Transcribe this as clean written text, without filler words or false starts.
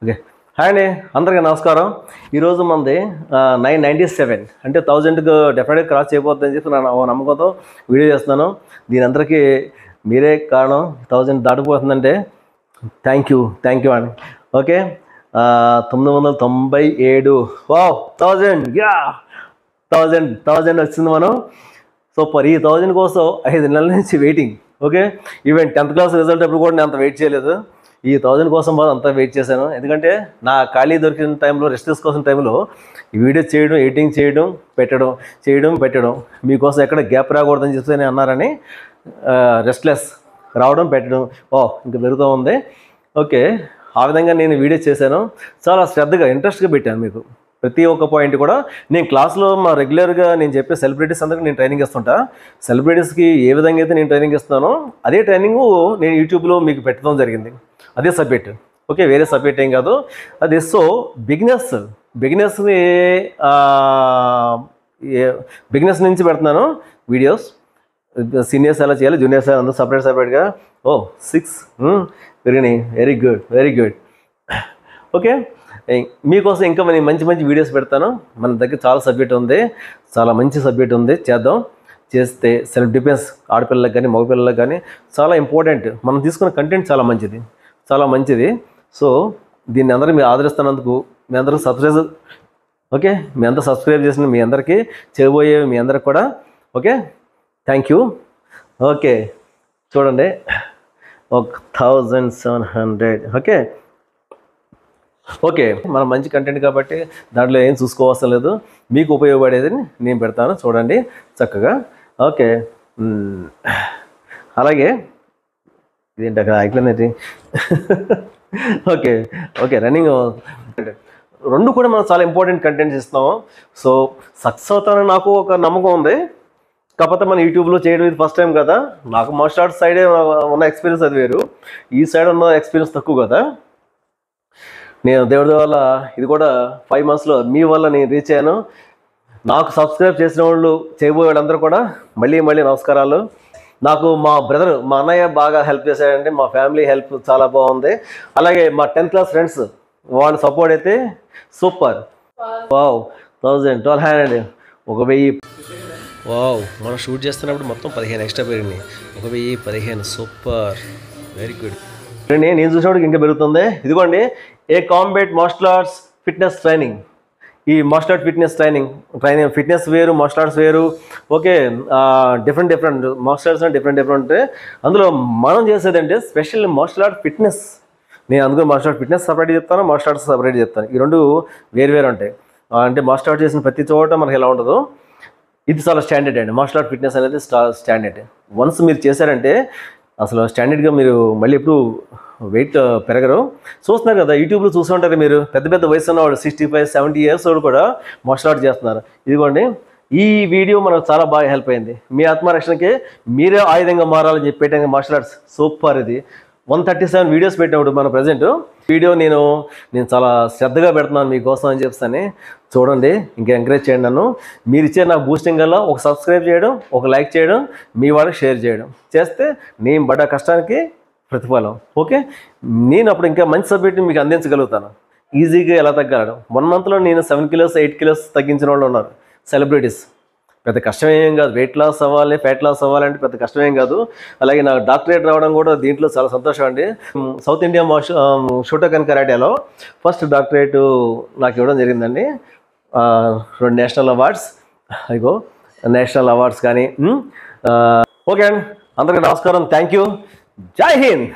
Okay. Hi అండి, అందరికీ నమస్కారం. ఈరోజు మనది 997 అంటే 1000కు డెఫినెట్గా క్రాస్ చేయబోతుందని చెప్పి నేను నమ్మకంతో వీడియో చేస్తున్నాను. దీని అందరికీ మీరే కారణం. 1000 దాటిపోతుందంటే థ్యాంక్ యూ అండి. ఓకే, 997 వావ్ 1000 యా 1000 వచ్చింది మనం. సూపర్. ఈ 1000 కోసం 5 నెలల నుంచి waiting. Okay, even 10th class result అప్పుడు కూడా నేను అంత వెయిట్ చేయలేదు. ఈ 1000 కోసం అంతా వెయిట్ చేశాను. ఎందుకంటే నా ఖాళీ దొరికిన టైంలో, రెస్ట్ తీసుకోవాల్సిన టైంలో ఈ వీడియో చేయడం, ఎడిటింగ్ చేయడం, పెట్టడం మీకోసం ఎక్కడ గ్యాప్ రాకూడదని చెప్పి నేను అన్నారని రెస్ట్లెస్ రావడం, పెట్టడం ఇంకా పెరుగుతూ ఉంది. ఓకే, ఆ విధంగా నేను వీడియో చేశాను. చాలా శ్రద్ధగా, ఇంట్రెస్ట్గా పెట్టాను. మీకు ప్రతి ఒక్క పాయింట్ కూడా నేను క్లాస్లో రెగ్యులర్గా నేను చెప్పే సెలబ్రిటీస్ అందరికీ నేను ట్రైనింగ్ ఇస్తుంటా. సెలబ్రిటీస్కి ఏ విధంగా అయితే నేను ట్రైనింగ్ ఇస్తున్నానో అదే ట్రైనింగ్ నేను యూట్యూబ్లో మీకు పెట్టడం జరిగింది. అదే సబ్జెక్ట్. ఓకే, వేరే సబ్జెక్ట్ ఏం కాదు అది. సో బిగినర్స్ నుంచి పెడుతున్నాను వీడియోస్. సీనియర్స్ ఎలా చేయాలి, జూనియర్స్ అందరూ సపరేట్గా. 6 వెరీ గుడ్. ఓకే, మీకోసం ఇంకా నేను మంచి వీడియోస్ పెడతాను. మన దగ్గర చాలా సబ్జెక్ట్ ఉంది, చాలా మంచి సబ్జెక్ట్ ఉంది. చేస్తే సెల్ఫ్ డిఫెన్స్ ఆడపిల్లలకు కానీ మగపిల్లలకు కానీ చాలా ఇంపార్టెంట్. మనం తీసుకున్న కంటెంట్ చాలా మంచిది. సో దీన్ని అందరూ మీరు ఆదరిస్తున్నందుకు మీ అందరూ మీ అందరూ సబ్స్క్రైబ్ చేసిన మీ అందరికీ, చేయబోయే మీ అందరికి కూడా ఓకే థ్యాంక్ యూ. ఓకే, చూడండి 1700. ఓకే, మనం మంచి కంటెంట్ కాబట్టి దాంట్లో ఏం చూసుకోవసం లేదు. మీకు ఉపయోగపడేది నేను పెడతాను, చూడండి చక్కగా. ఓకే, అలాగే ఇదేంటి అక్కడ అయిపోయింది. ఓకే రన్నింగ్ 2 కూడా మనం చాలా ఇంపార్టెంట్ కంటెంట్స్ ఇస్తున్నాము. సో సక్సెస్ అవుతానని నాకు ఒక నమ్మకం ఉంది. కాకపోతే మన యూట్యూబ్లో చేయడం ఇది ఫస్ట్ టైం కదా. నాకు మార్షల్ ఆర్ట్స్ సైడే ఉన్న ఎక్స్పీరియన్స్ అది వేరు, ఈ సైడ్ ఉన్న ఎక్స్పీరియన్స్ తక్కువ కదా. నేను దేవుడి వల్ల ఇది కూడా 5 monthsలో మీ వల్ల నేను రీచ్ అయ్యాను. నాకు సబ్స్క్రైబ్ చేసిన వాళ్ళు, చేయబోయే వాళ్ళందరూ కూడా మళ్ళీ నమస్కారాలు. నాకు మా బ్రదర్, మా అన్నయ్య బాగా హెల్ప్ చేశాడంటే, మా ఫ్యామిలీ హెల్ప్ చాలా బాగుంది. అలాగే మా 10th క్లాస్ ఫ్రెండ్స్ వాళ్ళ సపోర్ట్ అయితే సూపర్. వావ్ 1200 1000. వావ్, మనం షూట్ చేస్తున్నప్పుడు మొత్తం 15 ఎక్స్ట్రా పెరిగినాయి. 1015 సూపర్, వెరీ గుడ్. నేను చూసినప్పుడు ఇంకా పెరుగుతుంది. ఇదిగోండి, a combat martial arts fitness training. ఈ మార్షల్ ఆర్ట్ ఫిట్నెస్ వేరు, మార్షల్ ఆర్ట్స్ వేరు. Okay, different martial arts different. అందులో మనం చేసేదంటే స్పెషల్ మార్షల్ ఆర్ట్ ఫిట్నెస్. నేను అందులో మార్షల్ ఆర్ట్ ఫిట్నెస్ సపరేట్ చెప్తాను, మార్షల్ ఆర్ట్స్ సపరేట్ చెప్తాను. ఈ 2 వేరు ఉంటాయి. అంటే మార్షల్ ఆర్ట్ చేసిన ప్రతి చోట మనకి ఎలా ఉండదు. ఇది చాలా స్టాండర్డ్ అండి. మార్షల్ ఆర్ట్ ఫిట్నెస్ అనేది స్టాండర్డ్. వన్స్ మీరు చేశారంటే అసలు స్టాండర్డ్గా మీరు మళ్ళీ ఎప్పుడు వెయిట్ పెరగరు. చూస్తున్నారు కదా, యూట్యూబ్లో చూస్తూ ఉంటారు మీరు, పెద్ద వయసు ఉన్నవాడు 65-70 years వాడు కూడా మార్షల్ ఆర్ట్ చేస్తున్నారు. ఇదిగోండి, ఈ వీడియో మనకు చాలా బాగా హెల్ప్ అయింది. మీ ఆత్మరక్షణకి మీరే ఆయుధంగా మారాలని చెప్పి పెట్టాను మార్షల్ ఆర్ట్స్. సూపర్. ఇది 137 వీడియోస్ పెట్టినప్పుడు మన ప్రజెంట్ వీడియో నేను చాలా శ్రద్ధగా పెడుతున్నాను మీకోసం అని చెప్పని. చూడండి, ఇంకా ఎంకరేజ్ చేయండి నన్ను. మీరు ఇచ్చే నాకు బూస్టింగ్ వల్ల ఒక సబ్స్క్రైబ్ చేయడం, ఒక లైక్ చేయడం, మీ వాళ్ళకి షేర్ చేయడం చేస్తే నేను పడ్డ కష్టానికి ప్రతిఫలం. ఓకే, నేను అప్పుడు ఇంకా మంచి సబ్జెక్ట్ని మీకు అందించగలుగుతాను. ఈజీగా ఎలా తగ్గడం. 1 monthలో నేను 7 kilos 8 kilos తగ్గించిన వాళ్ళు ఉన్నారు సెలబ్రిటీస్. పెద్ద కష్టమేం కాదు. వెయిట్ లాస్ అవ్వాలి, ఫ్యాట్ లాస్ అవ్వాలంటే పెద్ద కష్టమేం కాదు. అలాగే నాకు డాక్టరేట్ రావడం కూడా దీంట్లో చాలా సంతోషం అండి. సౌత్ ఇండియా షోటోకన్ కరాటేలో ఫస్ట్ డాక్టరేట్ నాకు ఇవ్వడం జరిగిందండి. 2 నేషనల్ అవార్డ్స్. అదిగో నేషనల్ అవార్డ్స్ కానీ. ఓకే అండి, అందరికీ నమస్కారం. Thank you. జై హింద్.